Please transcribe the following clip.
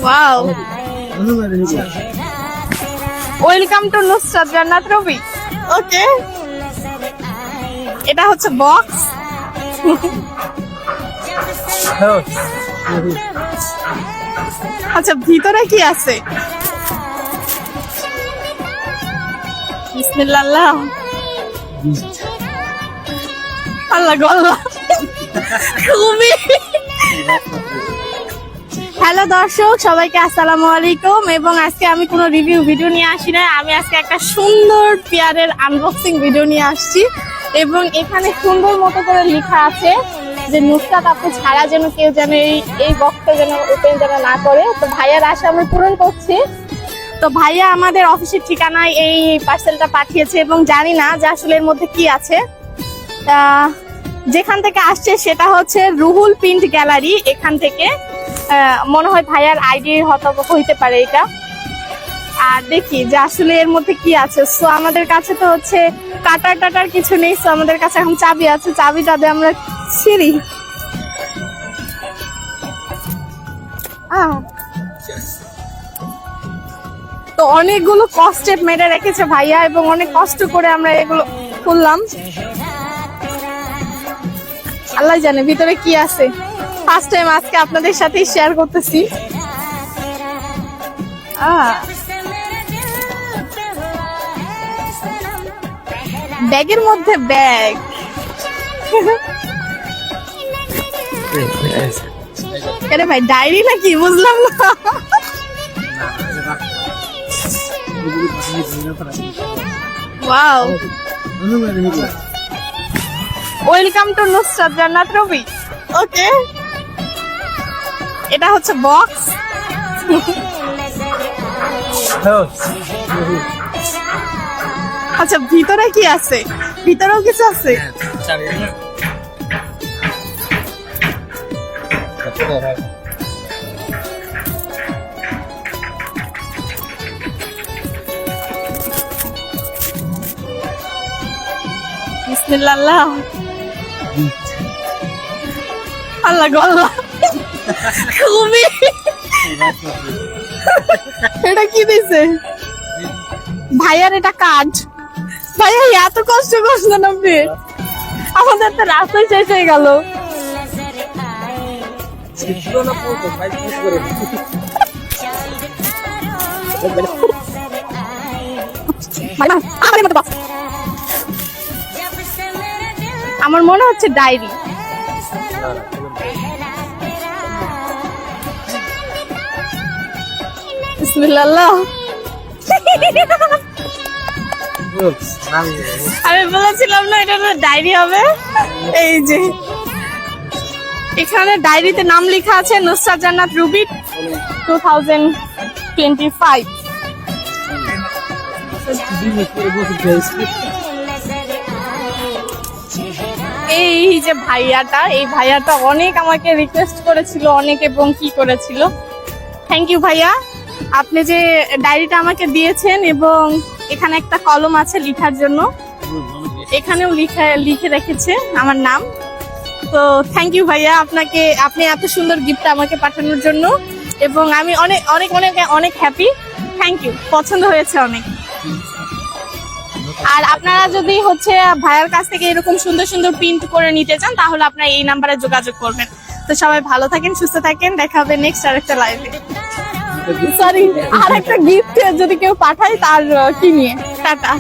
Wow, welcome to Nusrat জান্নাত রবি। ওকে, এটা হচ্ছে বক্স। আচ্ছা, ভিতরে কি আছে? বিসমিল্লাহ। আল্লাহ গো আল্লাহ, খুবই। হ্যালো দর্শক, সবাইকে আসসালামু আলাইকুম। এবং আজকে আমি কোনো রিভিউ ভিডিও নিয়ে আসি না, আমি আজকে একটা সুন্দর পেয়ারের আনবক্সিং ভিডিও নিয়ে আসছি। এবং এখানে সুন্দর মতো করে লেখা আছে যে নুসরাত আপু ছাড়া যেন কেউ যেন এই বক্সটা যেন ওপেন যেন না করে। তো ভাইয়ার আশা আমরা পূরণ করছি। তো ভাইয়া আমাদের অফিসের ঠিকানায় এই পার্সেলটা পাঠিয়েছে এবং জানি না যে আসলে এর মধ্যে কি আছে। যেখান থেকে আসছে সেটা হচ্ছে রুহুল প্রিন্ট গ্যালারি। এখান থেকে মনে হয় ভাইয়ার আইডি হইতে পারে এটা। আর দেখি যে আসলে এর মধ্যে কি আছে। সো আমাদের কাছে তো হচ্ছে কাটার টাটার কিছু নেই। সো আমাদের কাছে এখন চাবি আছে, চাবিটা দিয়ে আমরা ছিঁড়ি। তো অনেকগুলো কস্টেপ মেরে রেখেছে ভাইয়া এবং অনেক কষ্ট করে আমরা এগুলো খুললাম। আল্লাহ জানে ভিতরে কি আছে। ফার্স্ট টাইম আজকে আপনাদের সাথে শেয়ার করতেছি। ব্যাগের মধ্যে ব্যাগ। আরে ভাই, ডায়েরি নাকি বুঝলাম না। ওয়াও, ওয়েলকাম টু নুসরাত জান্নাত রবি। ওকে, এটা হচ্ছে বক্স। আচ্ছা, ভিতরে কি আছে? ভিতরেও কিছু আছে। বিসমিল্লাহ। আল্লাহ গো আল্লাহ, খুবই। এটা কি দিছে ভাইয়ার? এটা কাজ। ভাইয়া এত কষ্ট করছেন আপনি, আমাদের তো রাস্তায় শেষ হয়ে গেল। আমার মনে হচ্ছে ডায়েরি। বিসমিল্লাহ। আমি বলেছিলাম না এটা ডায়েরি হবে। এই যে এখানে ডায়েরিতে নাম লেখা আছে নুসরাত জান্নাত রুবি 2025। এই যে ভাইয়াটা, এই ভাইয়াটা অনেক আমাকে রিকোয়েস্ট করেছিল অনেক এবং কি করেছিল। থ্যাংক ইউ ভাইয়া, আপনি যে ডায়েরিটা আমাকে দিয়েছেন এবং এখানে একটা কলম আছে লেখার জন্য, এখানেও লিখে রেখেছে আমার নাম। তো থ্যাংক ইউ ভাইয়া আপনাকে, আপনি এত সুন্দর গিফট আমাকে পাঠানোর জন্য। এবং আমি অনেক অনেক অনেক অনেক হ্যাপি। থ্যাংক ইউ, পছন্দ হয়েছে অনেক। আর আপনারা যদি হচ্ছে ভাইয়ার কাছ থেকে এরকম সুন্দর সুন্দর প্রিন্ট করে নিতে চান তাহলে আপনারা এই নাম্বারে যোগাযোগ করবেন। তো সবাই ভালো থাকেন, সুস্থ থাকেন, দেখা হবে নেক্সট আরেকটা লাইভে। সরি, আর একটা গিফট যদি কেউ পাঠায় তার কি নিয়ে। টাটা।